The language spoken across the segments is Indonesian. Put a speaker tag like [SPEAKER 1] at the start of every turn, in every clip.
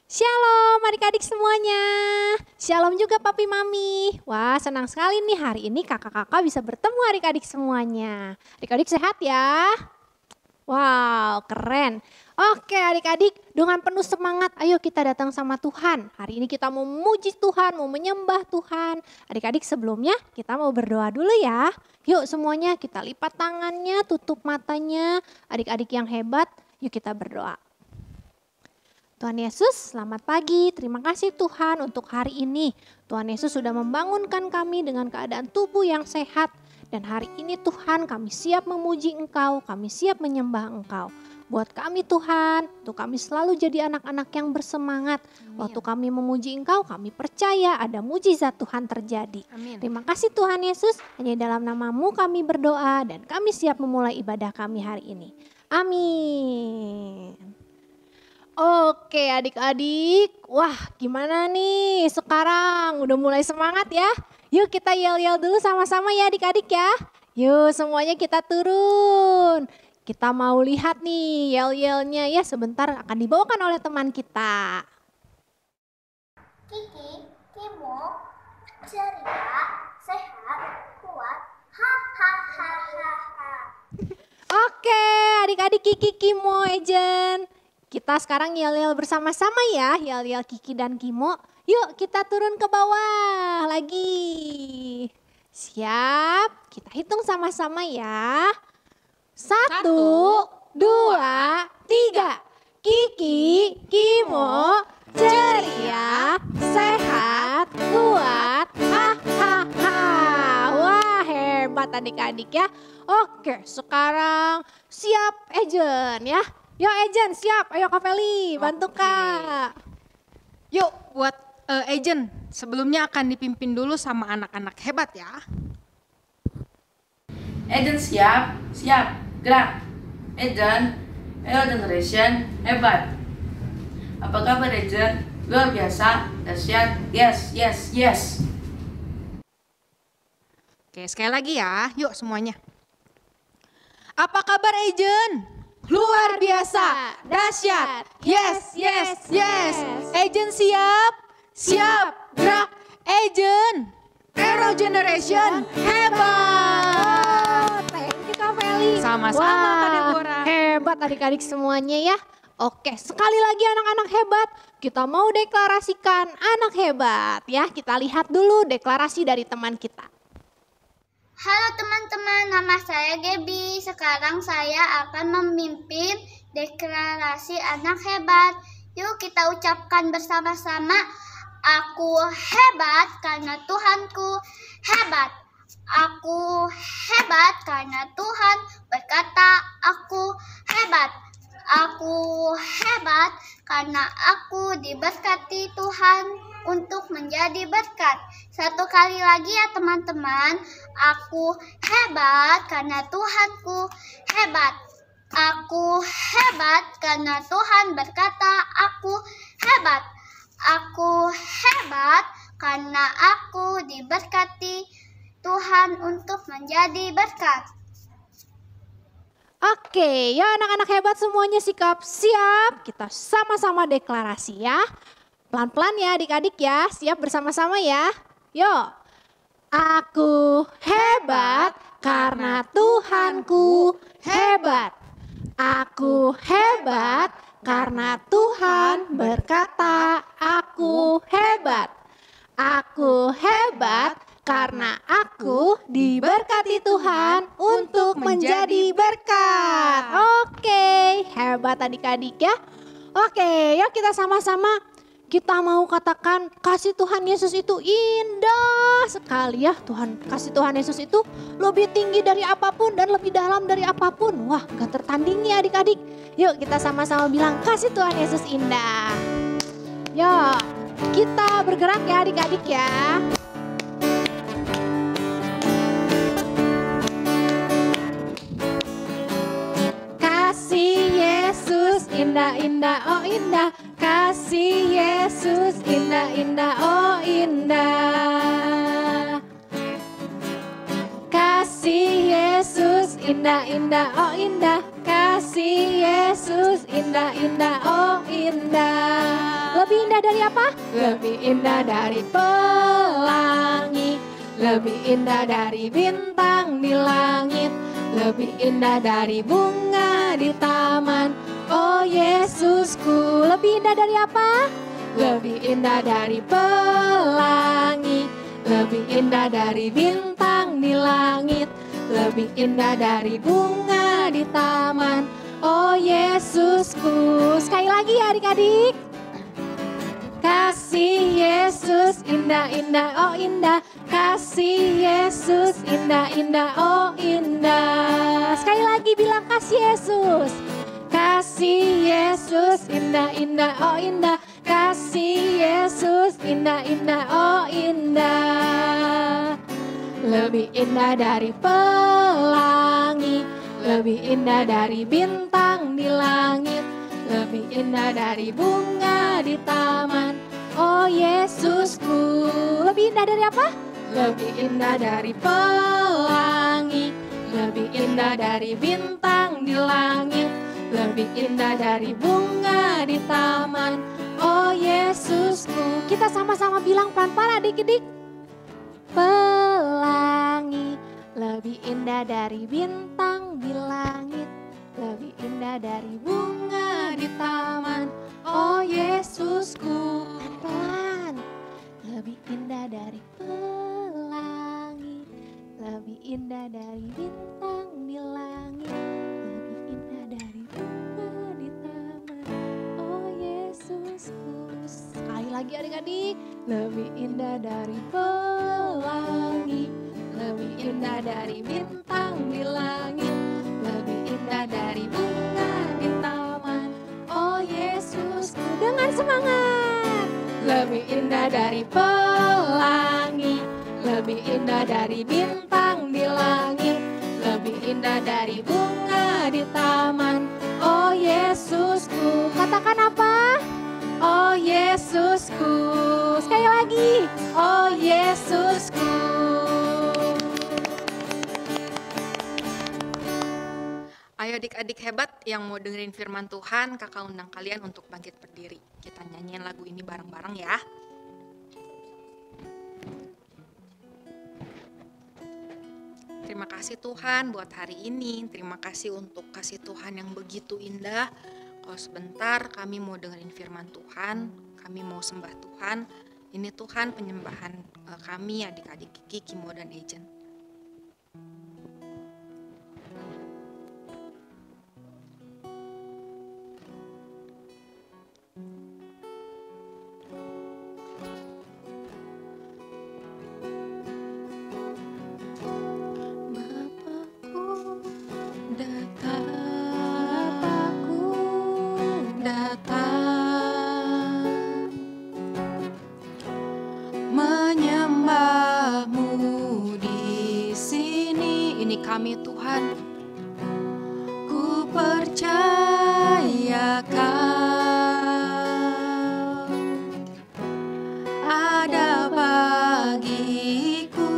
[SPEAKER 1] Shalom adik-adik semuanya. Shalom juga papi mami. Wah, senang sekali nih hari ini kakak-kakak bisa bertemu adik-adik semuanya. Adik-adik sehat ya? Wow, keren. Oke adik-adik, dengan penuh semangat ayo kita datang sama Tuhan. Hari ini kita mau memuji Tuhan, mau menyembah Tuhan. Adik-adik sebelumnya kita mau berdoa dulu ya. Yuk semuanya kita lipat tangannya, tutup matanya. Adik-adik yang hebat, yuk kita berdoa. Tuhan Yesus, selamat pagi. Terima kasih Tuhan untuk hari ini. Tuhan Yesus sudah membangunkan kami dengan keadaan tubuh yang sehat. Dan hari ini Tuhan kami siap memuji Engkau, kami siap menyembah Engkau. Buat kami Tuhan, untuk kami selalu jadi anak-anak yang bersemangat. Amin. Waktu kami memuji Engkau, kami percaya ada mujizat Tuhan terjadi. Amin. Terima kasih Tuhan Yesus, hanya dalam nama-Mu kami berdoa dan kami siap memulai ibadah kami hari ini. Amin. Oke adik-adik, wah gimana nih sekarang udah mulai semangat ya? Yuk kita yel-yel dulu sama-sama ya adik-adik ya. Yuk semuanya kita turun. Kita mau lihat nih yel-yelnya ya, sebentar akan dibawakan oleh teman kita.
[SPEAKER 2] Kiki, Kimo, ceria, sehat, kuat, ha.
[SPEAKER 1] Oke adik-adik Kiki, Kimo, Ejen. Kita sekarang yel-yel bersama-sama ya, yel-yel Kiki dan Kimo. Yuk kita turun ke bawah lagi. Siap, kita hitung sama-sama ya. 1, 2, 3. Kiki, Kimo, ceria, sehat, kuat, ha. Wah hebat adik-adik ya. Oke sekarang siap Ejen ya. Yo Ejen siap, ayo Kak Feli bantu Kak.
[SPEAKER 3] Yuk buat Ejen, sebelumnya akan dipimpin dulu sama anak-anak hebat ya.
[SPEAKER 4] Ejen siap, gerak. Ejen, ayo generation hebat. Apa kabar Ejen? Luar biasa, dahsyat, yes.
[SPEAKER 3] Oke sekali lagi ya, yuk semuanya. Apa kabar Ejen? Luar biasa, dahsyat, yes. Ejen siap, gerak. Ejen, Aero Generation hebat.
[SPEAKER 1] Thank you Kak Feli.
[SPEAKER 3] Sama-sama Kak Deborah.
[SPEAKER 1] Hebat adik-adik semuanya ya. Oke sekali lagi anak-anak hebat. Kita mau deklarasikan anak hebat ya. Kita lihat dulu deklarasi dari teman kita.
[SPEAKER 2] Halo teman-teman, nama saya Gaby. Sekarang saya akan memimpin deklarasi anak hebat. Yuk kita ucapkan bersama-sama. Aku hebat karena Tuhanku hebat. Aku hebat karena Tuhan berkata aku hebat. Aku hebat karena aku diberkati Tuhan untuk menjadi berkat. Satu kali lagi ya teman-teman. Aku hebat karena Tuhanku hebat. Aku hebat karena Tuhan berkata aku hebat. Aku hebat karena aku diberkati Tuhan untuk menjadi berkat.
[SPEAKER 1] Oke, ya anak-anak hebat semuanya sikap siap. Kita sama-sama deklarasi ya. Pelan-pelan ya adik-adik ya, siap bersama-sama ya. Yuk. Aku hebat karena Tuhanku hebat. Aku hebat karena Tuhan berkata aku hebat. Aku hebat karena aku diberkati Tuhan untuk menjadi berkat. Oke, hebat adik-adik ya. Oke, yuk kita sama-sama. Kita mau katakan kasih Tuhan Yesus itu indah sekali ya. Kasih Tuhan Yesus itu lebih tinggi dari apapun dan lebih dalam dari apapun. Wah gak tertandingi adik-adik. Yuk kita sama-sama bilang kasih Tuhan Yesus indah. Yuk kita bergerak ya adik-adik ya. Kasih Yesus indah-indah oh indah. Kasih Yesus indah-indah oh indah. Kasih Yesus indah-indah oh indah. Kasih Yesus indah-indah oh indah. Lebih indah dari apa? Lebih indah dari pelangi, lebih indah dari bintang di langit, lebih indah dari bunga di taman. Oh Yesusku, lebih indah dari apa? Lebih indah dari pelangi, lebih indah dari bintang di langit, lebih indah dari bunga di taman. Oh Yesusku. Sekali lagi ya adik-adik. Kasih Yesus indah-indah, oh indah. Kasih Yesus indah-indah, oh indah. Sekali lagi bilang kasih Yesus. Kasih Yesus indah-indah, oh indah. Kasih Yesus indah-indah, oh indah. Lebih indah dari pelangi, lebih indah dari bintang di langit, lebih indah dari bunga di taman. Oh Yesusku. Lebih indah dari apa? Lebih indah dari pelangi, lebih indah dari bintang di langit, lebih indah dari bunga di taman. Oh Yesusku. Kita sama-sama bilang pelan-pelan adik-adik. Pelangi lebih indah dari bintang di langit, lebih indah dari bunga di taman. Oh Yesusku. Pelan. Lebih indah dari pelangi, lebih indah dari bintang di langit, lebih indah dari bunga di taman. Oh Yesusku. Sekali lagi adik-adik. Lebih indah dari pelangi, lebih indah dari bintang di langit, lebih indah dari bunga di taman. Oh Yesusku. Dengan semangat. Lebih indah dari pelangi, lebih indah dari bintang di langit, lebih indah dari bunga di taman. Oh Yesusku. Katakan apa? Oh Yesusku. Sekali lagi. Oh Yesusku.
[SPEAKER 3] Ayo adik-adik hebat yang mau dengerin firman Tuhan, kakak undang kalian untuk bangkit berdiri. Kita nyanyiin lagu ini bareng-bareng ya. Terima kasih Tuhan buat hari ini. Terima kasih untuk kasih Tuhan yang begitu indah. Kalau sebentar kami mau dengerin firman Tuhan, kami mau sembah Tuhan. Ini Tuhan penyembahan kami adik-adik Kiki, Kimo, dan Ejen. Kami Tuhan, ku percaya Kau ada bagiku.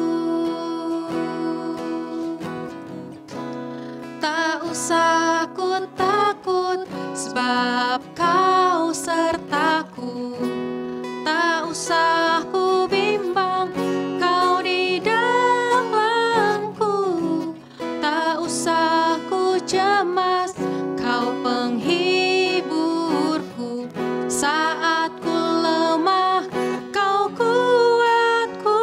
[SPEAKER 3] Tak usah ku takut sebab Kau sertaku. Tak usah ku bimbang, Kau di dalamku. Tak usah ku cemas, Kau penghiburku. Saat ku lemah, Kau kuatku.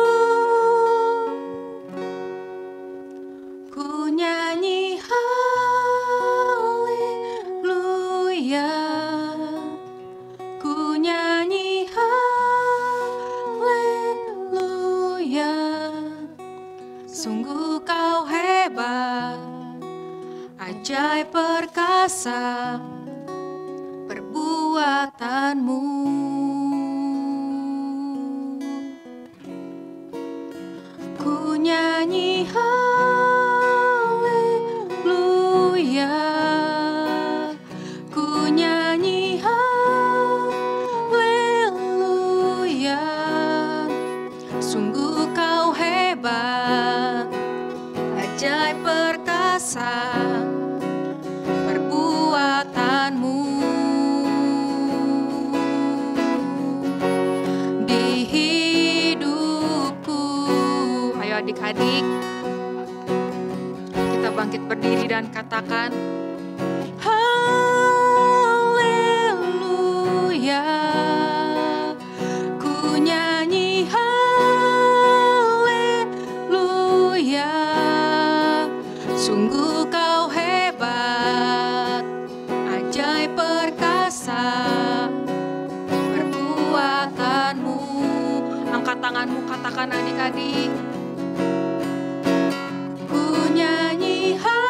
[SPEAKER 3] Ku nyanyi haleluya, ku nyanyi haleluya. Sungguh Kau hebat, ajaib perkasa perbuatanmu. Ku nyanyi haleluya, ku nyanyi haleluya. Sungguh Kau hebat, ajaib perkasa perbuatanmu. adik-adik. Kita bangkit berdiri dan katakan, haleluya. Ku nyanyi haleluya. Sungguh kau hebat, ajaib perkasa perbuatanmu. Angkat tanganmu, katakan adik-adik. Ku nyanyi haleluya.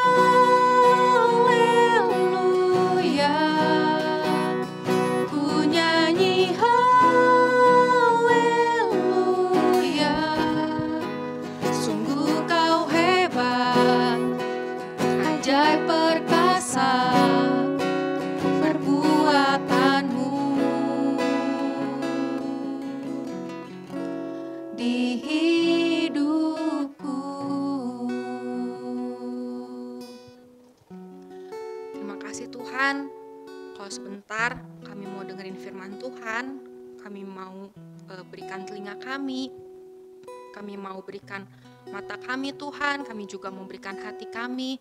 [SPEAKER 3] Ku nyanyi haleluya. Sungguh kau hebat, ajaib perkasa perbuatanmu. Di hidupku. Terima kasih Tuhan. Kalau sebentar kami mau dengerin firman Tuhan, kami mau berikan telinga kami mau berikan mata kami Tuhan, kami juga mau berikan hati kami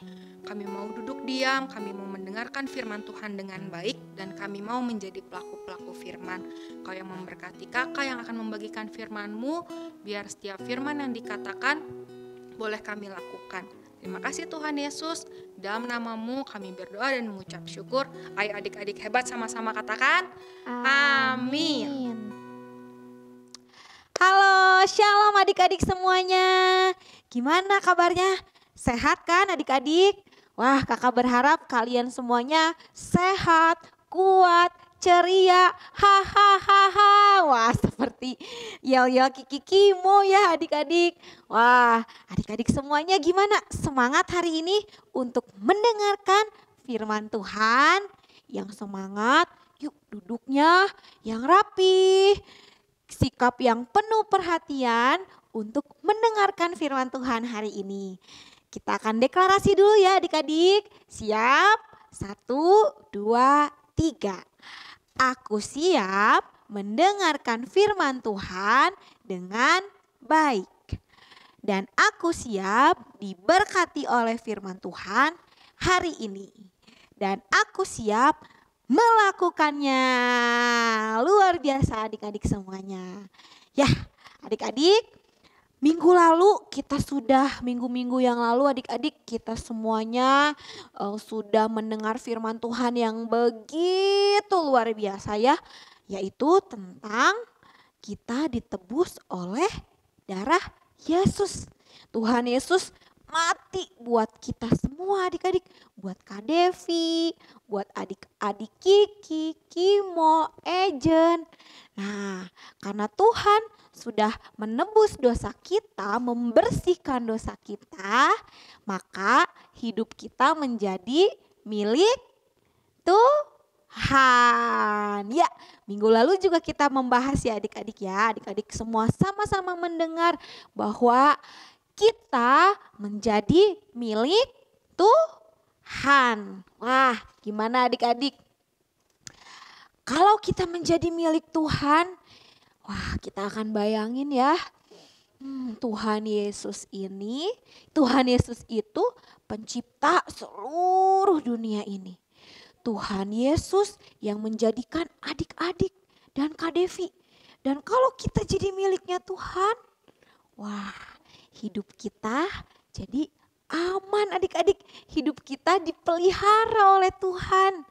[SPEAKER 3] mau duduk diam, kami mau mendengarkan firman Tuhan dengan baik, dan kami mau menjadi pelaku-pelaku firman. Kau yang memberkati kakak yang akan membagikan firman-Mu, biar setiap firman yang dikatakan boleh kami lakukan. Terima kasih Tuhan Yesus, dalam nama-Mu kami berdoa dan mengucap syukur. Ayo adik-adik hebat sama-sama katakan, amin.
[SPEAKER 5] Halo, shalom adik-adik semuanya. Gimana kabarnya? Sehat kan adik-adik? Wah, kakak berharap kalian semuanya sehat, kuat, ceria, hahaha. Wah, seperti yel-yel Kiki Kimo ya adik-adik. Wah, adik-adik semuanya gimana? Semangat hari ini untuk mendengarkan firman Tuhan? Yang semangat, yuk duduknya yang rapi. Sikap yang penuh perhatian untuk mendengarkan firman Tuhan hari ini. Kita akan deklarasi dulu ya adik-adik. Siap? 1, 2, 3. Aku siap mendengarkan firman Tuhan dengan baik. Dan aku siap diberkati oleh firman Tuhan hari ini. Dan aku siap melakukannya. Luar biasa adik-adik semuanya. Ya adik-adik, minggu-minggu yang lalu adik-adik kita semuanya sudah mendengar firman Tuhan yang begitu luar biasa ya. Yaitu tentang kita ditebus oleh darah Yesus. Tuhan Yesus mati buat kita semua adik-adik. Buat Kak Devi, buat adik-adik Kiki, Kimo, Ejen. Nah, karena Tuhan sudah menebus dosa kita, membersihkan dosa kita, maka hidup kita menjadi milik Tuhan. Ya, minggu lalu juga kita membahas ya adik-adik ya. Adik-adik semua sama-sama mendengar bahwa kita menjadi milik Tuhan. Wah, gimana adik-adik? Kalau kita menjadi milik Tuhan, wah kita akan bayangin ya. Tuhan Yesus itu pencipta seluruh dunia ini. Tuhan Yesus yang menjadikan adik-adik dan Kak Devi. Dan kalau kita jadi miliknya Tuhan, wah hidup kita jadi aman adik-adik. Hidup kita dipelihara oleh Tuhan.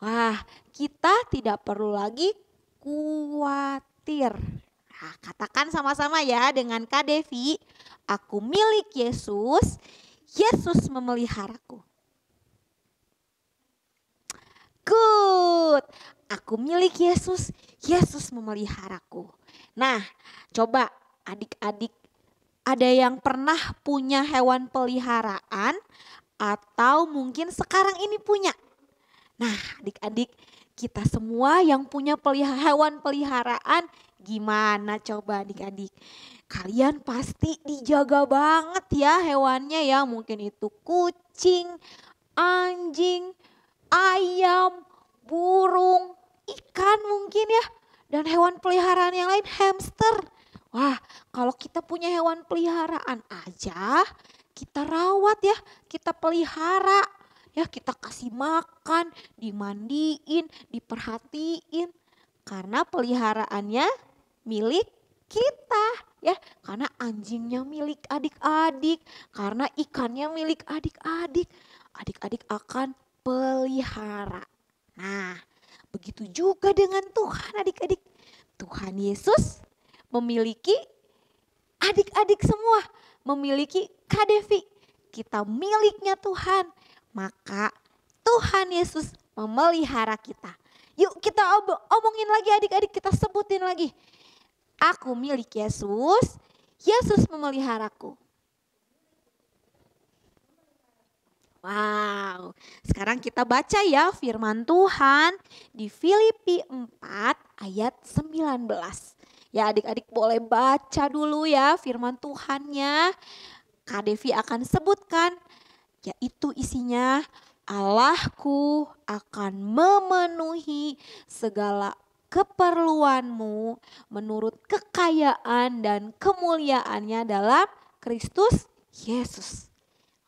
[SPEAKER 5] Wah, kita tidak perlu lagi khawatir. Nah, katakan sama-sama ya dengan Kak Devi, aku milik Yesus, Yesus memeliharaku. Good, aku milik Yesus, Yesus memeliharaku. Nah, coba adik-adik, ada yang pernah punya hewan peliharaan atau mungkin sekarang ini punya? Nah adik-adik, kita semua yang punya hewan peliharaan, gimana coba adik-adik? Kalian pasti dijaga banget ya hewannya ya. Mungkin itu kucing, anjing, ayam, burung, ikan mungkin ya. Dan hewan peliharaan yang lain hamster. Wah, kalau kita punya hewan peliharaan aja, kita rawat ya, kita pelihara. Ya, kita kasih makan, dimandiin, diperhatiin. Karena peliharaannya milik kita ya. Karena anjingnya milik adik-adik, karena ikannya milik adik-adik. Adik-adik akan pelihara. Nah, begitu juga dengan Tuhan adik-adik. Tuhan Yesus memiliki adik-adik semua, memiliki Kak Devi. Kita miliknya Tuhan. Maka Tuhan Yesus memelihara kita. Yuk kita omongin lagi adik-adik, kita sebutin lagi. Aku milik Yesus, Yesus memeliharaku. Wow, sekarang kita baca ya firman Tuhan di Filipi 4 ayat 19. Ya adik-adik boleh baca dulu ya firman Tuhannya. Kak Devi akan sebutkan, yaitu isinya, Allahku akan memenuhi segala keperluanmu menurut kekayaan dan kemuliaannya dalam Kristus Yesus.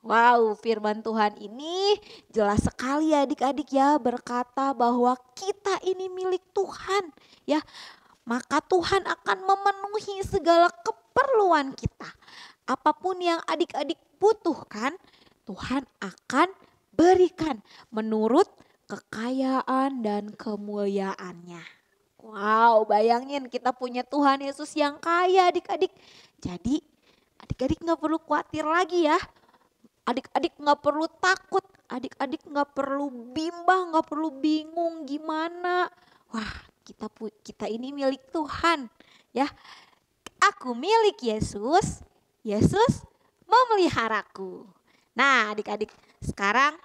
[SPEAKER 5] Wow, firman Tuhan ini jelas sekali adik-adik ya, berkata bahwa kita ini milik Tuhan ya. Maka Tuhan akan memenuhi segala keperluan kita. Apapun yang adik-adik butuhkan, Tuhan akan berikan menurut kekayaan dan kemuliaannya. Wow, bayangin kita punya Tuhan Yesus yang kaya adik-adik. Jadi adik-adik gak perlu khawatir lagi ya. Adik-adik gak perlu takut, adik-adik gak perlu bimbang, gak perlu bingung gimana. Wah, kita ini milik Tuhan ya. Aku milik Yesus, Yesus memeliharaku. Nah adik-adik, sekarang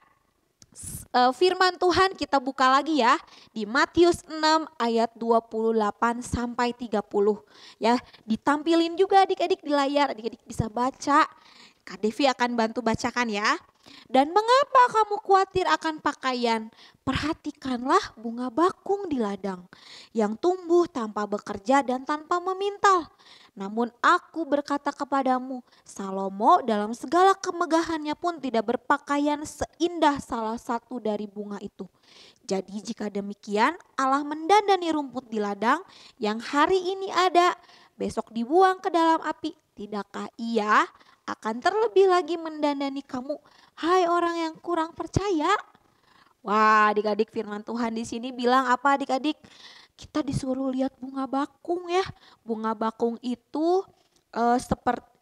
[SPEAKER 5] firman Tuhan kita buka lagi ya di Matius 6 ayat 28 sampai 30. Ya, ditampilin juga adik-adik di layar, adik-adik bisa baca. Kak Devi akan bantu bacakan ya. Dan mengapa kamu khawatir akan pakaian? Perhatikanlah bunga bakung di ladang yang tumbuh tanpa bekerja dan tanpa memintal. Namun aku berkata kepadamu, Salomo dalam segala kemegahannya pun tidak berpakaian seindah salah satu dari bunga itu. Jadi jika demikian Allah mendandani rumput di ladang yang hari ini ada, besok dibuang ke dalam api. Tidakkah Ia akan terlebih lagi mendandani kamu, hai orang yang kurang percaya? Wah, adik-adik firman Tuhan di sini bilang apa adik-adik? Kita disuruh lihat bunga bakung ya. Bunga bakung itu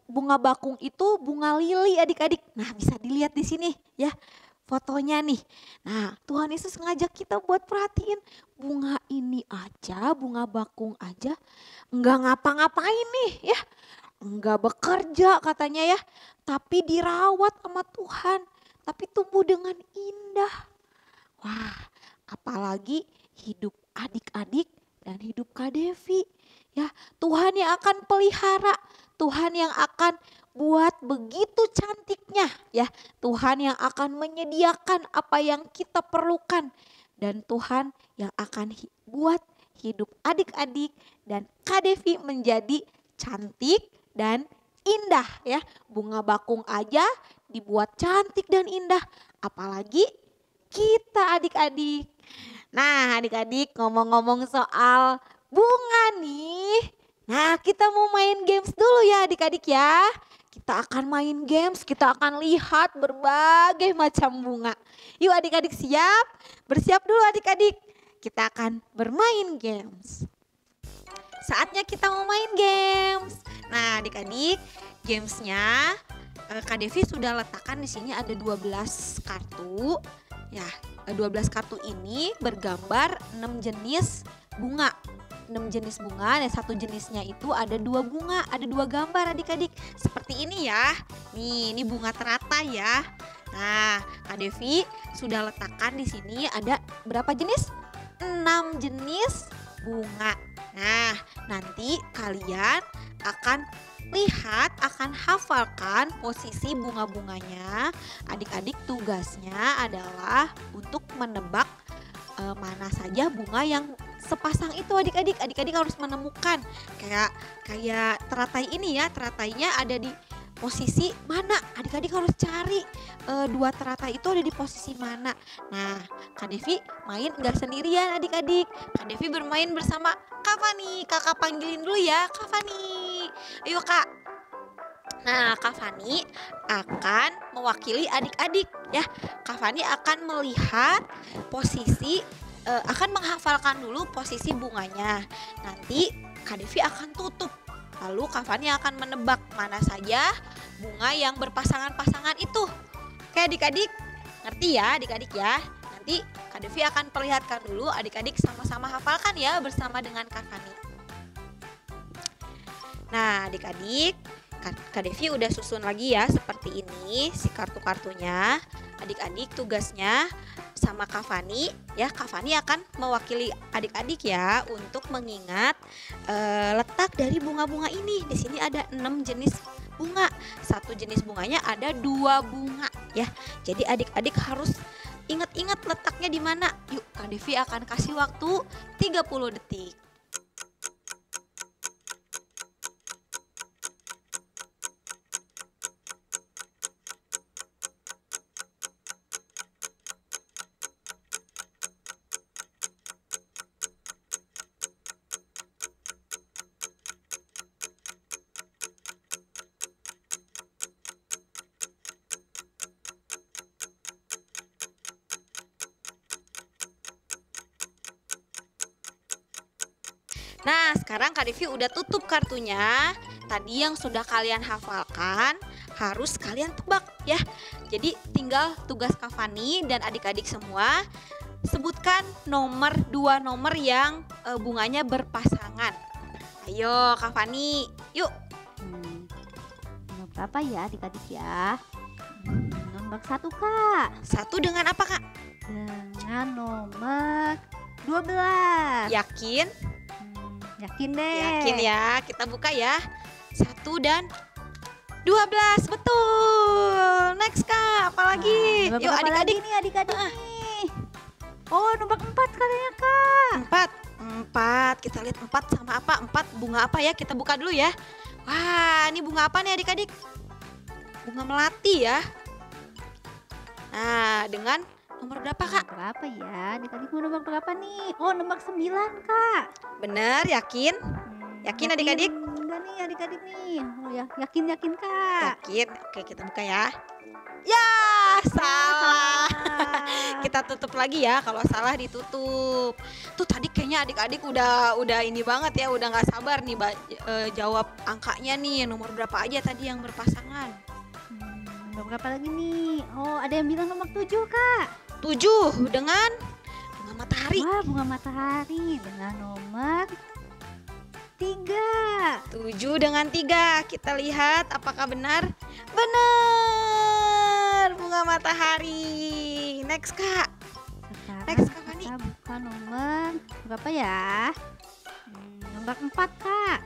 [SPEAKER 5] bunga bakung itu bunga lili adik-adik. Nah, bisa dilihat di sini ya fotonya nih. Nah, Tuhan Yesus ngajak kita buat perhatiin bunga ini aja, bunga bakung aja enggak ngapa-ngapain nih ya. Enggak bekerja katanya ya, tapi dirawat sama Tuhan, tapi tumbuh dengan indah. Wah, apalagi hidup adik-adik dan hidup Kak Devi. Ya, Tuhan yang akan pelihara, Tuhan yang akan buat begitu cantiknya ya. Tuhan yang akan menyediakan apa yang kita perlukan. Dan Tuhan yang akan buat hidup adik-adik dan Kak Devi menjadi cantik dan indah ya. Bunga bakung aja dibuat cantik dan indah, apalagi kita adik-adik. Nah adik-adik, ngomong-ngomong soal bunga nih, nah kita mau main games dulu ya adik-adik ya. Kita akan main games, kita akan lihat berbagai macam bunga. Yuk adik-adik siap? Bersiap dulu adik-adik, kita akan bermain games. Saatnya kita mau main games. Nah adik-adik, gamesnya Kak Devi sudah letakkan di sini ada 12 kartu. Ya, 12 kartu ini bergambar 6 jenis bunga. 6 jenis bunga dan satu jenisnya itu ada 2 bunga, ada 2 gambar adik-adik. Seperti ini ya. Nih, ini bunga teratai ya. Nah, Kak Devi sudah letakkan di sini ada berapa jenis? 6 jenis bunga. Nah, nanti kalian akan lihat, akan hafalkan posisi bunga-bunganya. Adik-adik tugasnya adalah untuk menebak mana saja bunga yang sepasang itu adik-adik. Adik-adik harus menemukan kayak teratai ini ya. Teratainya ada di posisi mana? Adik-adik harus cari dua teratai itu ada di posisi mana. Nah, Kak Devi main enggak sendirian adik-adik. Kak Devi bermain bersama Kak Fani. Kakak panggilin dulu ya, Kak Fani. Ayo Kak. Nah, Kak Fani akan mewakili adik-adik ya. Kak Fani akan melihat posisi, akan menghafalkan dulu posisi bunganya. Nanti Kak Devi akan tutup. Lalu Kak Fani akan menebak mana saja bunga yang berpasangan-pasangan itu. Oke adik-adik, ngerti ya adik-adik ya. Nanti Kak Devi akan perlihatkan dulu, adik-adik sama-sama hafalkan ya bersama dengan Kak Fani. Nah adik-adik, Kak Devi udah susun lagi ya seperti ini si kartu-kartunya. Adik-adik tugasnya sama Kak Fani ya. Kak Fani akan mewakili adik-adik ya untuk mengingat letak dari bunga-bunga ini. Di sini ada 6 jenis bunga. Satu jenis bunganya ada 2 bunga ya. Jadi adik-adik harus ingat-ingat letaknya di mana. Yuk, Kak Devi akan kasih waktu 30 detik. Nah, sekarang Kak Devi udah tutup kartunya. Tadi yang sudah kalian hafalkan harus kalian tebak ya. Jadi tinggal tugas Kak Fani dan adik-adik semua sebutkan 2 nomor yang bunganya berpasangan. Ayo Kak Fani, yuk.
[SPEAKER 1] Nomor berapa ya adik-adik ya? Nomor 1 Kak.
[SPEAKER 5] 1 dengan apa Kak?
[SPEAKER 1] Dengan nomor 12.
[SPEAKER 5] Yakin?
[SPEAKER 1] Yakin deh.
[SPEAKER 5] Yakin ya, kita buka ya. 1 dan 12, betul. Next Kak, apalagi?
[SPEAKER 1] Nomor
[SPEAKER 5] Yuk
[SPEAKER 1] berapa
[SPEAKER 5] adik-adik.
[SPEAKER 1] lagi nih adik-adik nih? Oh nomor 4 katanya Kak.
[SPEAKER 5] 4, kita lihat 4 sama apa? 4 bunga apa ya? Kita buka dulu ya. Wah, ini bunga apa nih adik-adik? Bunga melati ya. Nah, dengan nomor berapa Kak?
[SPEAKER 1] Nomor berapa ya? Adik-adik mau nomor berapa nih? Oh nomor 9 Kak.
[SPEAKER 5] Bener, yakin? Yakin adik-adik?
[SPEAKER 1] Enggak nih adik-adik nih. Oh ya, yakin Kak.
[SPEAKER 5] Yakin? Oke, kita buka ya. Ya, salah. Kita tutup lagi ya, kalau salah ditutup. Tuh tadi kayaknya adik-adik udah ini banget ya, udah nggak sabar nih jawab angkanya nih. Nomor berapa aja tadi yang berpasangan?
[SPEAKER 1] Nomor berapa lagi nih? Oh ada yang bilang nomor 7 Kak.
[SPEAKER 5] 7 dengan bunga matahari.
[SPEAKER 1] Wah bunga matahari dengan nomor 3.
[SPEAKER 5] 7 dengan 3. Kita lihat apakah benar? Benar, bunga matahari. Next Kak.
[SPEAKER 1] Sekarang
[SPEAKER 5] Next Kak Fani.
[SPEAKER 1] kita buka nomor berapa ya? Nomor 4 Kak.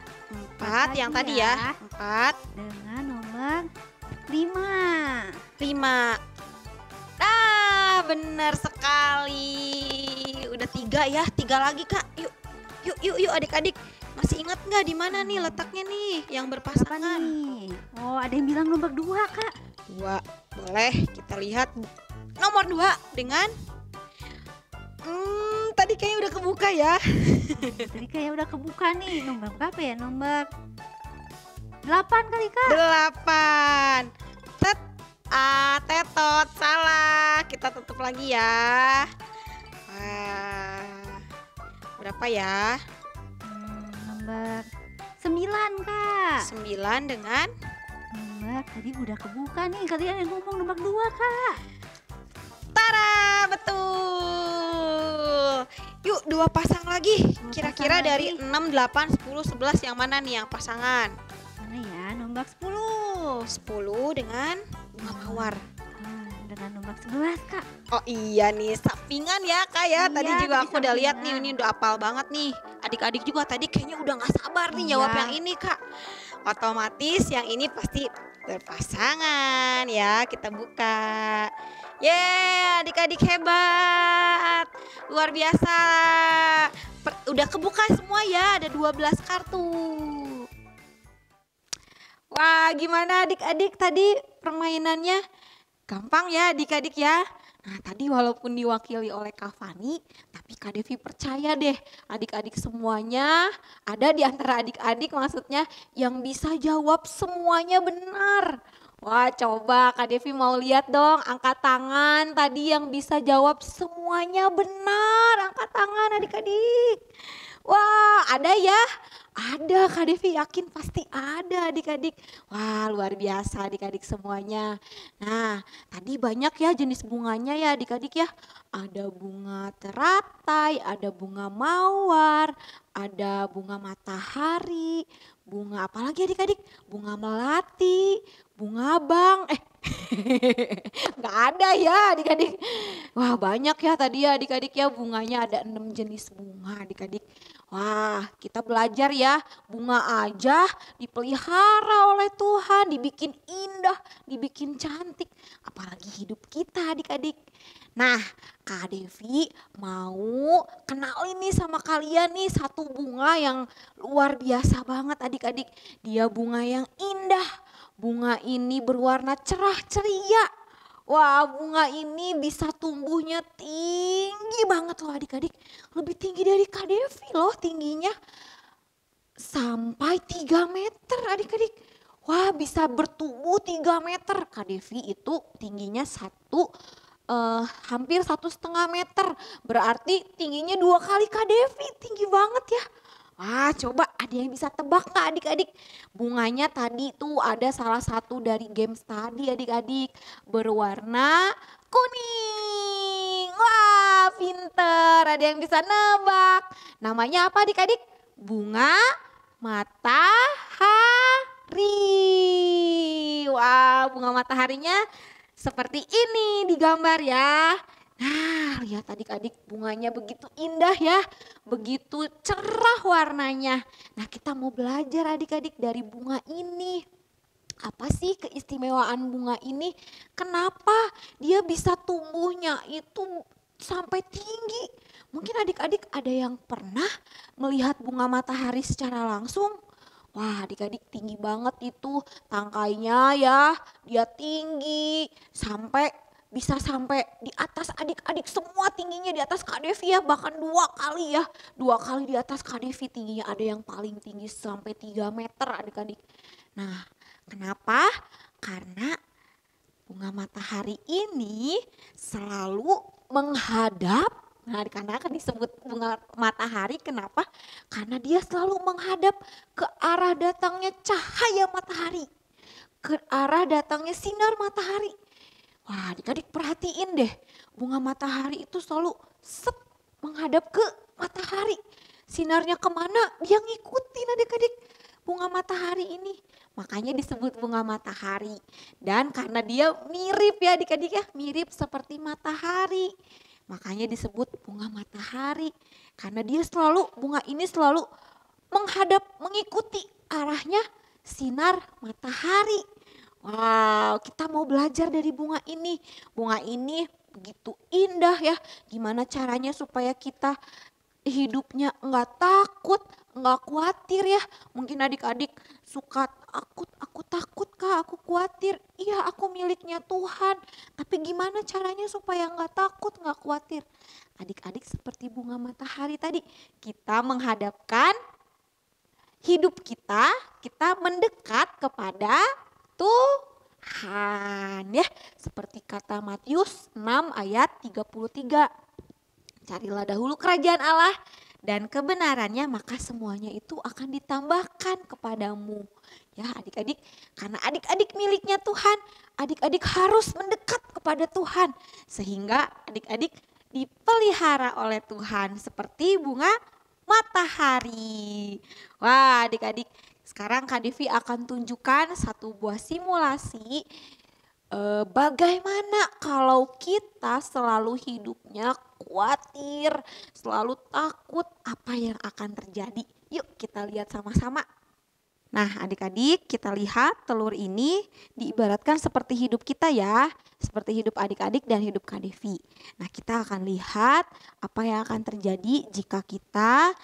[SPEAKER 5] 4 yang tadi ya. 4
[SPEAKER 1] Dengan nomor 5.
[SPEAKER 5] Ah, benar sekali. Udah 3 ya, 3 lagi Kak. Yuk adik-adik. Masih ingat nggak di mana nih letaknya nih yang
[SPEAKER 1] Apa
[SPEAKER 5] berpasangan?
[SPEAKER 1] nih? Oh ada yang bilang nomor 2 Kak.
[SPEAKER 5] 2. Boleh kita lihat nomor 2 dengan tadi kayaknya udah kebuka ya.
[SPEAKER 1] Tadi kayak udah kebuka nih. Nomor berapa ya? Nomor 8 kali Kak.
[SPEAKER 5] 8. Tetot, salah. Kita tutup lagi ya. Wah, berapa ya?
[SPEAKER 1] Nomor 9 Kak.
[SPEAKER 5] 9 dengan
[SPEAKER 1] Nomor tadi udah kebuka nih. Kalian yang ngomong nomor 2 Kak.
[SPEAKER 5] Tara, betul. Yuk 2 pasang lagi. Kira-kira
[SPEAKER 1] pasang
[SPEAKER 5] dari
[SPEAKER 1] lagi.
[SPEAKER 5] 6, 8, 10, 11 yang mana nih yang pasangan?
[SPEAKER 1] Mana ya? Nomor 10.
[SPEAKER 5] 10 dengan bunga mawar.
[SPEAKER 1] Dengan nomor 11 Kak.
[SPEAKER 5] Oh iya nih, sampingan ya Kak ya. Tadi
[SPEAKER 1] Iya,
[SPEAKER 5] juga
[SPEAKER 1] tadi
[SPEAKER 5] aku udah lihat nih,
[SPEAKER 1] sampingan.
[SPEAKER 5] ini udah apal banget nih. Adik-adik juga tadi kayaknya udah gak sabar nih
[SPEAKER 1] Iya.
[SPEAKER 5] jawab yang ini Kak. Otomatis yang ini pasti berpasangan ya. Kita buka. Yeay, adik-adik hebat. Luar biasa. Udah kebuka semua ya, ada 12 kartu. Wah, gimana adik-adik tadi permainannya? Gampang ya adik-adik ya. Nah tadi walaupun diwakili oleh Kak Fani, tapi Kak Devi percaya deh adik-adik semuanya, ada di antara adik-adik maksudnya yang bisa jawab semuanya benar. Wah coba Kak Devi mau lihat dong angkat tangan tadi yang bisa jawab semuanya benar. Angkat tangan adik-adik. Wah ada ya? Ada Kak Devi yakin pasti ada adik-adik. Wah luar biasa adik-adik semuanya. Nah tadi banyak ya jenis bunganya ya adik-adik ya. Ada bunga teratai, ada bunga mawar, ada bunga matahari, bunga apa lagi adik-adik? Bunga melati, bunga bang. Nggak ada ya adik-adik. Wah banyak ya tadi ya adik-adik ya bunganya ada 6 jenis bunga adik-adik. Wah kita belajar ya bunga aja dipelihara oleh Tuhan, dibikin indah, dibikin cantik. Apalagi hidup kita adik-adik. Nah Kak Devi mau kenalin nih sama kalian nih satu bunga yang luar biasa banget adik-adik. Dia bunga yang indah, bunga ini berwarna cerah ceria. Wah bunga ini bisa tumbuhnya tinggi banget loh adik-adik. Lebih tinggi dari Kak Devi loh tingginya. Sampai 3 meter adik-adik. Wah bisa bertumbuh 3 meter. Kak Devi itu tingginya hampir 1,5 meter. Berarti tingginya 2 kali Kak Devi. Tinggi banget ya. Wah coba ada yang bisa tebak gak adik-adik? Bunganya tadi tuh ada salah satu dari games tadi adik-adik. Berwarna kuning. Wah pinter, ada yang bisa nebak. Namanya apa adik-adik? Bunga matahari. Wah bunga mataharinya seperti ini di gambar ya. Nah lihat adik-adik bunganya begitu indah ya, begitu cerah warnanya. Nah kita mau belajar adik-adik dari bunga ini. Apa sih keistimewaan bunga ini? Kenapa dia bisa tumbuhnya itu sampai tinggi? Mungkin adik-adik ada yang pernah melihat bunga matahari secara langsung? Wah adik-adik tinggi banget itu tangkainya ya, dia tinggi bisa sampai di atas adik-adik semua tingginya di atas Kak Devi ya, bahkan 2 kali ya. 2 kali di atas Kak Devi tingginya, ada yang paling tinggi sampai 3 meter adik-adik. Nah kenapa? Karena bunga matahari ini selalu menghadap. Nah karena akan disebut bunga matahari kenapa? Karena dia selalu menghadap ke arah datangnya cahaya matahari. Ke arah datangnya sinar matahari. Wah adik-adik perhatiin deh, bunga matahari itu selalu menghadap ke matahari. Sinarnya kemana dia ngikutin adik-adik bunga matahari ini. Makanya disebut bunga matahari. Dan karena dia mirip ya adik-adik ya, mirip seperti matahari. Makanya disebut bunga matahari. Karena dia bunga ini selalu mengikuti arahnya sinar matahari. Wow, kita mau belajar dari bunga ini. Bunga ini begitu indah ya. Gimana caranya supaya kita hidupnya enggak takut, enggak khawatir ya. Mungkin adik-adik suka aku takut Kak, aku khawatir. Iya aku miliknya Tuhan. Tapi gimana caranya supaya enggak takut, enggak khawatir. Adik-adik seperti bunga matahari tadi. Kita menghadapkan hidup kita mendekat kepada Tuhan ya. Seperti kata Matius 6 ayat 33. Carilah dahulu kerajaan Allah dan kebenarannya maka semuanya itu akan ditambahkan kepadamu. Ya adik-adik, karena adik-adik miliknya Tuhan, adik-adik harus mendekat kepada Tuhan. Sehingga adik-adik dipelihara oleh Tuhan seperti bunga matahari. Wah adik-adik, sekarang Kak Devi akan tunjukkan satu buah simulasi bagaimana kalau kita selalu hidupnya khawatir, selalu takut apa yang akan terjadi. Yuk kita lihat sama-sama. Nah, adik-adik, kita lihat telur ini diibaratkan seperti hidup kita ya, seperti hidup adik-adik dan hidup Kak Devi. Nah, kita akan lihat apa yang akan terjadi jika kita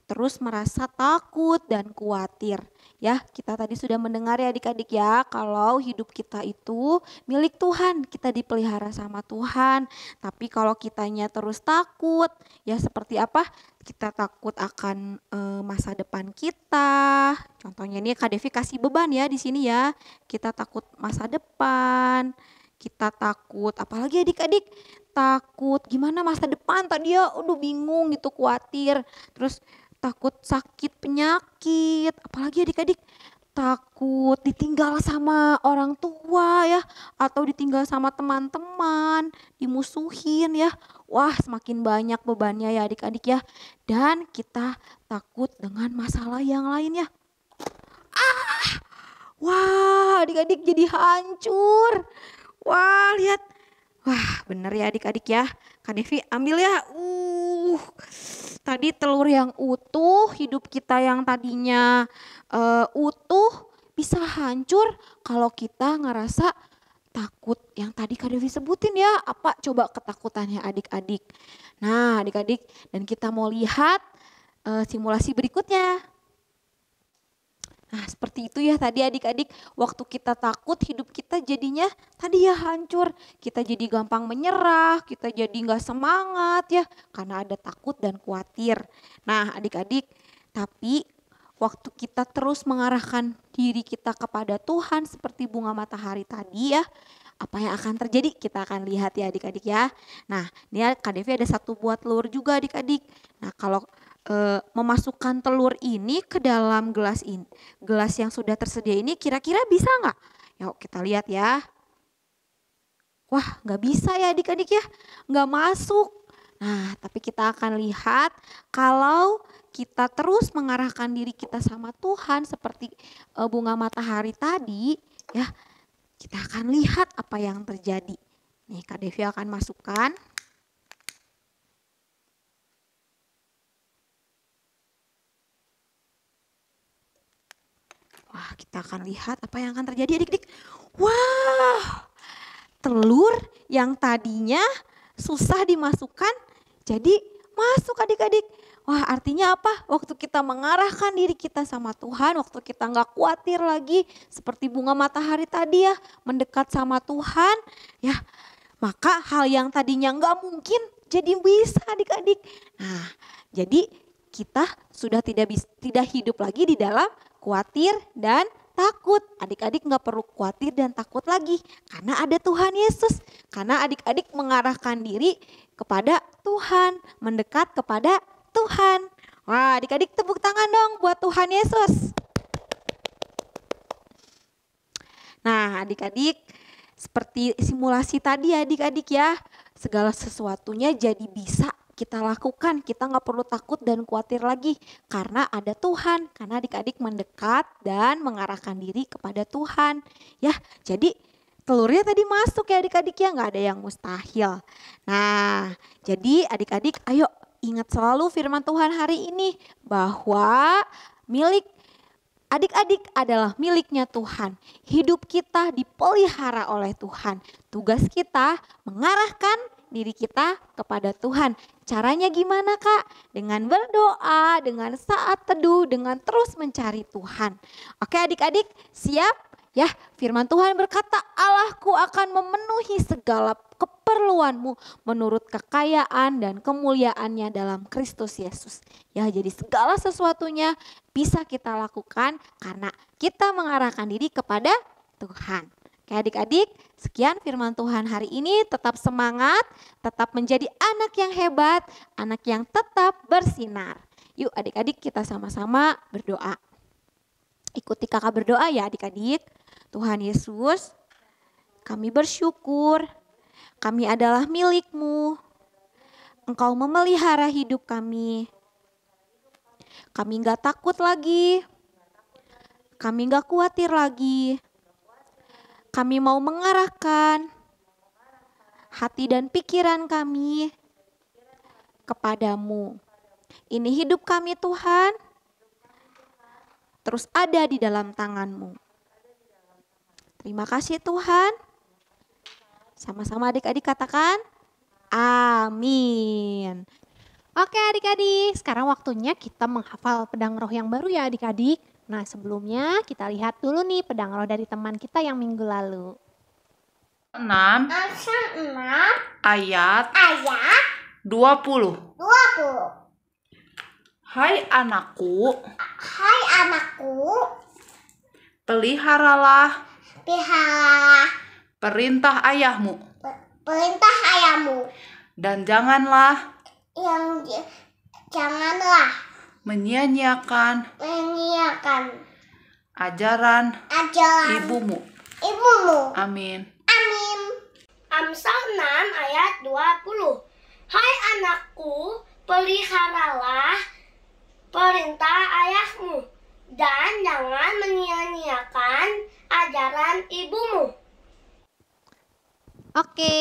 [SPEAKER 5] terus merasa takut dan khawatir. Ya, kita tadi sudah mendengar ya adik-adik ya, kalau hidup kita itu milik Tuhan, kita dipelihara sama Tuhan. Tapi kalau kitanya terus takut, ya seperti apa? Kita takut akan masa depan kita. Contohnya ini Kak Devi kasih beban ya di sini ya. Kita takut masa depan, kita takut apalagi adik-adik? Takut gimana masa depan tadi ya, udah bingung gitu, khawatir. Terus takut sakit penyakit, apalagi adik-adik takut ditinggal sama orang tua ya, atau ditinggal sama teman-teman, dimusuhin ya. Wah, semakin banyak bebannya ya adik-adik ya. Dan kita takut dengan masalah yang lainnya. Wah, adik-adik jadi hancur. Wah, lihat. Wah, bener ya adik-adik ya. Kak Devi ambil ya. Tadi telur yang utuh, hidup kita yang tadinya utuh bisa hancur kalau kita ngerasa takut. Yang tadi Kak Devi sebutin ya, apa coba ketakutannya adik-adik. Nah adik-adik, dan kita mau lihat simulasi berikutnya. Nah seperti itu ya tadi adik-adik, waktu kita takut hidup kita jadinya tadi ya hancur. Kita jadi gampang menyerah, kita jadi gak semangat ya karena ada takut dan khawatir. Nah adik-adik, tapi waktu kita terus mengarahkan diri kita kepada Tuhan seperti bunga matahari tadi ya, apa yang akan terjadi kita akan lihat ya adik-adik ya. Nah ini Kak Devi ada satu buah telur juga adik-adik. Nah kalau memasukkan telur ini ke dalam gelas ini, gelas yang sudah tersedia ini kira-kira bisa nggak? Yuk kita lihat ya. Wah nggak bisa ya adik-adik ya, nggak masuk. Nah tapi kita akan lihat kalau kita terus mengarahkan diri kita sama Tuhan seperti bunga matahari tadi ya, kita akan lihat apa yang terjadi. Nih Kak Devi akan masukkan. Wah, kita akan lihat apa yang akan terjadi adik-adik. Wah, telur yang tadinya susah dimasukkan jadi masuk adik-adik. Wah, artinya apa? Waktu kita mengarahkan diri kita sama Tuhan, waktu kita nggak khawatir lagi seperti bunga matahari tadi ya, mendekat sama Tuhan, ya maka hal yang tadinya nggak mungkin jadi bisa adik-adik. Nah, jadi kita sudah tidak hidup lagi di dalam khawatir dan takut. Adik-adik nggak perlu khawatir dan takut lagi karena ada Tuhan Yesus. Karena adik-adik mengarahkan diri kepada Tuhan, mendekat kepada Tuhan. Wah, adik-adik tepuk tangan dong buat Tuhan Yesus. Nah, adik-adik seperti simulasi tadi adik-adik ya, segala sesuatunya jadi bisa kita lakukan, kita nggak perlu takut dan khawatir lagi karena ada Tuhan, karena adik-adik mendekat dan mengarahkan diri kepada Tuhan. Ya, jadi telurnya tadi masuk ya adik-adik ya, nggak ada yang mustahil. Nah, jadi adik-adik ayo ingat selalu firman Tuhan hari ini bahwa milik adik-adik adalah miliknya Tuhan. Hidup kita dipelihara oleh Tuhan. Tugas kita mengarahkan diri kita kepada Tuhan. Caranya gimana Kak? Dengan berdoa, dengan saat teduh, dengan terus mencari Tuhan. Oke adik-adik siap? Ya firman Tuhan berkata Allahku akan memenuhi segala keperluanmu menurut kekayaan dan kemuliaannya dalam Kristus Yesus. Ya jadi segala sesuatunya bisa kita lakukan karena kita mengarahkan diri kepada Tuhan. Oke adik-adik, sekian firman Tuhan hari ini. Tetap semangat, tetap menjadi anak yang hebat, anak yang tetap bersinar. Yuk adik-adik kita sama-sama berdoa. Ikuti kakak berdoa ya adik-adik. Tuhan Yesus, kami bersyukur, kami adalah milik-Mu. Engkau memelihara hidup kami. Kami gak takut lagi, kami gak khawatir lagi. Kami mau mengarahkan hati dan pikiran kami kepadamu. Ini hidup kami Tuhan. terus ada di dalam tangan-Mu. Terima kasih Tuhan. Sama-sama adik-adik katakan, amin.
[SPEAKER 1] Oke adik-adik, sekarang waktunya kita menghafal pedang roh yang baru ya adik-adik. Nah sebelumnya kita lihat dulu nih pedang roh dari teman kita yang minggu lalu.
[SPEAKER 4] 6
[SPEAKER 2] 6
[SPEAKER 4] ayat
[SPEAKER 2] ayat
[SPEAKER 4] 20.
[SPEAKER 2] 20.
[SPEAKER 4] Hai anakku,
[SPEAKER 2] Hai anakku,
[SPEAKER 4] peliharalah
[SPEAKER 2] pelihara
[SPEAKER 4] perintah ayahmu
[SPEAKER 2] perintah ayahmu,
[SPEAKER 4] dan janganlah
[SPEAKER 2] janganlah
[SPEAKER 4] menyia-nyiakan
[SPEAKER 2] menyiakan
[SPEAKER 4] ajaran
[SPEAKER 2] ajaran
[SPEAKER 4] ibumu.
[SPEAKER 2] ibumu.
[SPEAKER 4] Amin.
[SPEAKER 2] Amin. Amsal 6 ayat 20. Hai anakku, peliharalah perintah ayahmu dan jangan menyia-nyiakan ajaran ibumu.
[SPEAKER 1] Oke,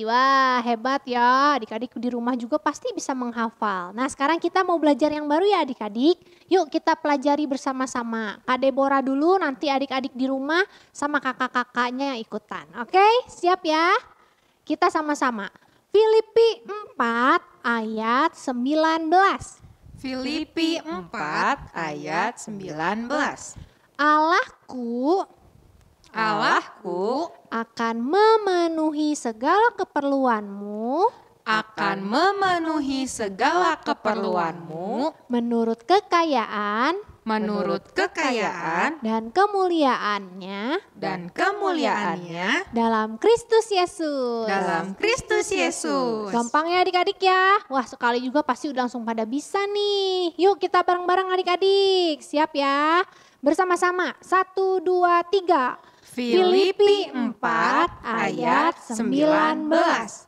[SPEAKER 1] wah hebat ya. Adik-adik di rumah juga pasti bisa menghafal. Nah sekarang kita mau belajar yang baru ya adik-adik. Yuk kita pelajari bersama-sama. Kak Deborah dulu, nanti adik-adik di rumah sama kakak-kakaknya yang ikutan. Oke, siap ya? Kita sama-sama. Filipi 4 ayat 19.
[SPEAKER 3] Filipi 4 ayat 19. Allahku
[SPEAKER 1] Akan memenuhi segala keperluanmu
[SPEAKER 3] akan memenuhi segala keperluanmu
[SPEAKER 1] menurut kekayaan
[SPEAKER 3] menurut kekayaan
[SPEAKER 1] dan kemuliaannya
[SPEAKER 3] dan kemuliaannya
[SPEAKER 1] dalam Kristus Yesus.
[SPEAKER 3] dalam Kristus Yesus.
[SPEAKER 1] Gampang ya adik-adik ya. Wah sekali juga pasti udah langsung pada bisa nih. Yuk kita bareng-bareng adik-adik. Siap ya? Bersama-sama. 1, 2, 3.
[SPEAKER 3] Filipi 4 ayat 19.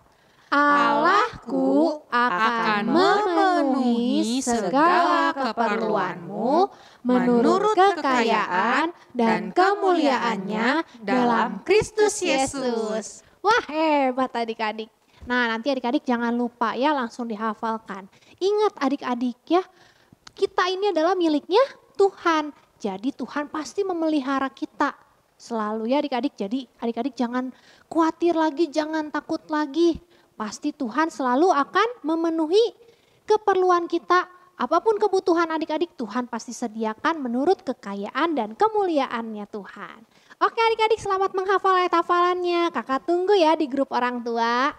[SPEAKER 1] Allahku akan memenuhi segala keperluanmu menurut kekayaan dan kemuliaannya dalam Kristus Yesus. Wah hebat adik-adik. Nah nanti adik-adik jangan lupa ya langsung dihafalkan. Ingat adik-adik ya, kita ini adalah miliknya Tuhan. Jadi Tuhan pasti memelihara kita selalu ya adik-adik. Jadi adik-adik jangan khawatir lagi, jangan takut lagi. Pasti Tuhan selalu akan memenuhi keperluan kita. Apapun kebutuhan adik-adik Tuhan pasti sediakan menurut kekayaan dan kemuliaannya Tuhan. Oke adik-adik selamat menghafal ayat hafalannya. Kakak tunggu ya di grup orang tua.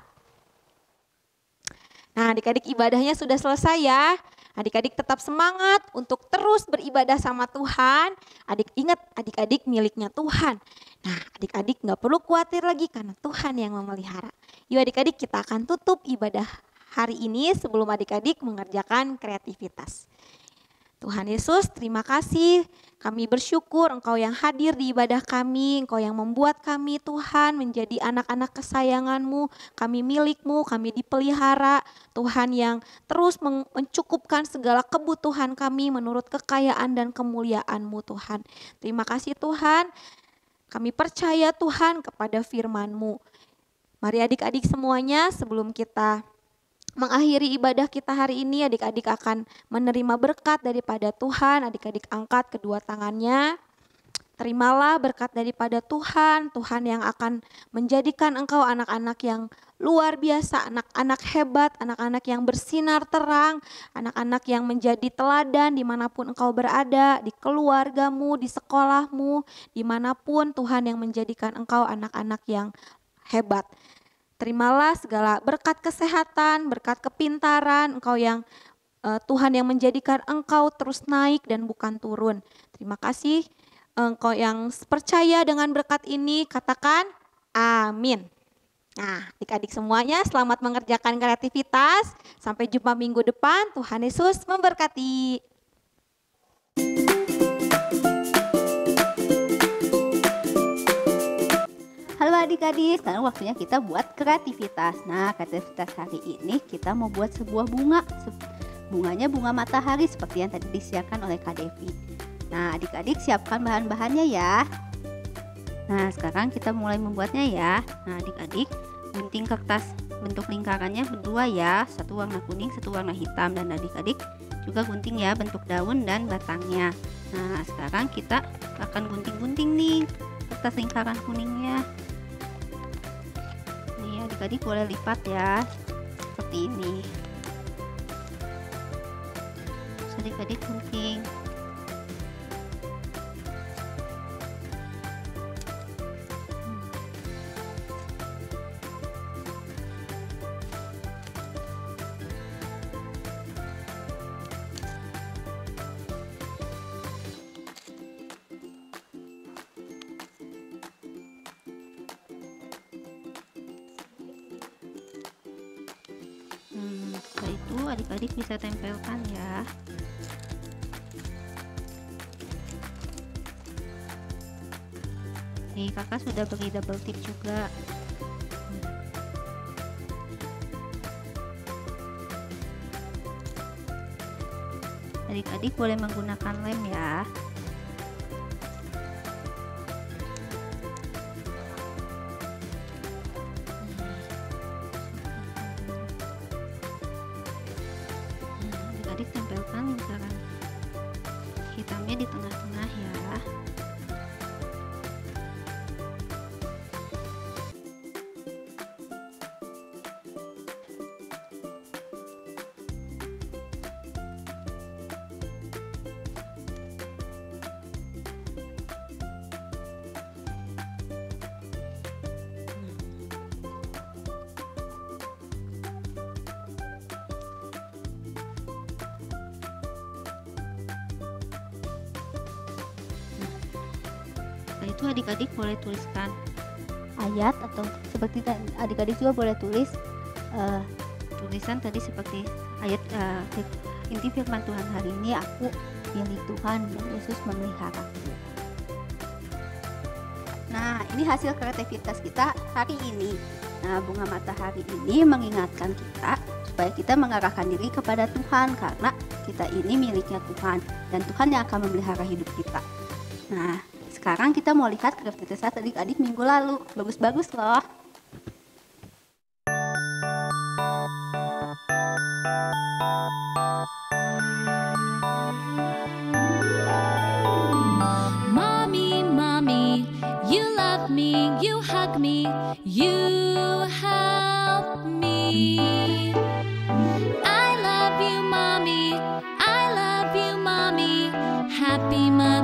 [SPEAKER 5] Nah adik-adik ibadahnya sudah selesai ya. Adik-adik tetap semangat untuk terus beribadah sama Tuhan. Ingat adik-adik miliknya Tuhan. Nah adik-adik gak perlu khawatir lagi karena Tuhan yang memelihara. Yuk adik-adik kita akan tutup ibadah hari ini sebelum adik-adik mengerjakan kreativitas. Tuhan Yesus terima kasih, kami bersyukur Engkau yang hadir di ibadah kami, Engkau yang membuat kami Tuhan menjadi anak-anak kesayangan-Mu, kami milik-Mu, kami dipelihara, Tuhan yang terus mencukupkan segala kebutuhan kami menurut kekayaan dan kemuliaan-Mu Tuhan. Terima kasih Tuhan, kami percaya Tuhan kepada firman-Mu. Mari adik-adik semuanya sebelum kita mengakhiri ibadah kita hari ini, adik-adik akan menerima berkat daripada Tuhan. Adik-adik angkat kedua tangannya. Terimalah berkat daripada Tuhan. Tuhan yang akan menjadikan engkau anak-anak yang luar biasa, anak-anak hebat, anak-anak yang bersinar terang, anak-anak yang menjadi teladan dimanapun engkau berada, di keluargamu, di sekolahmu, dimanapun Tuhan yang menjadikan engkau anak-anak yang hebat. Terimalah segala berkat kesehatan, berkat kepintaran, engkau yang Tuhan yang menjadikan engkau terus naik dan bukan turun. Terima kasih engkau yang percaya dengan berkat ini, katakan amin. Nah adik-adik semuanya selamat mengerjakan kreativitas. Sampai jumpa minggu depan, Tuhan Yesus memberkati.
[SPEAKER 6] Halo adik-adik, sekarang waktunya kita buat kreativitas. Nah, kreativitas hari ini kita mau buat sebuah bunga. Bunganya bunga matahari seperti yang tadi disiapkan oleh Kak Devi. Nah, adik-adik siapkan bahan-bahannya ya. Nah, sekarang kita mulai membuatnya ya. Nah, adik-adik gunting kertas bentuk lingkarannya berdua ya. Satu warna kuning, satu warna hitam. Dan adik-adik juga gunting ya bentuk daun dan batangnya. Nah, sekarang kita akan gunting-gunting nih kertas lingkaran kuningnya. Nih, adik-adik boleh lipat ya, seperti ini. Terus adik-adik gunting. Setelah itu adik-adik bisa tempelkan ya. Nih, kakak sudah beri double tip juga. Adik-adik boleh menggunakan lem ya. Adik tempelkan lingkaran hitamnya di tengah-tengah ya. Setelah itu adik-adik boleh tuliskan ayat, atau seperti adik-adik juga boleh tulis tulisan tadi seperti ayat inti firman Tuhan hari ini, aku milik Tuhan dan Yesus memeliharaku. Nah, ini hasil kreativitas kita hari ini. Nah, bunga matahari ini mengingatkan kita supaya kita mengarahkan diri kepada Tuhan, karena kita ini miliknya Tuhan dan Tuhan yang akan memelihara hidup kita. Nah, sekarang kita mau lihat kreativitas adik-adik minggu lalu. Bagus-bagus loh.
[SPEAKER 7] Mommy, mommy, you love me, you hug me, you help me. I love you, mommy, I love you, mommy. Happy Mother's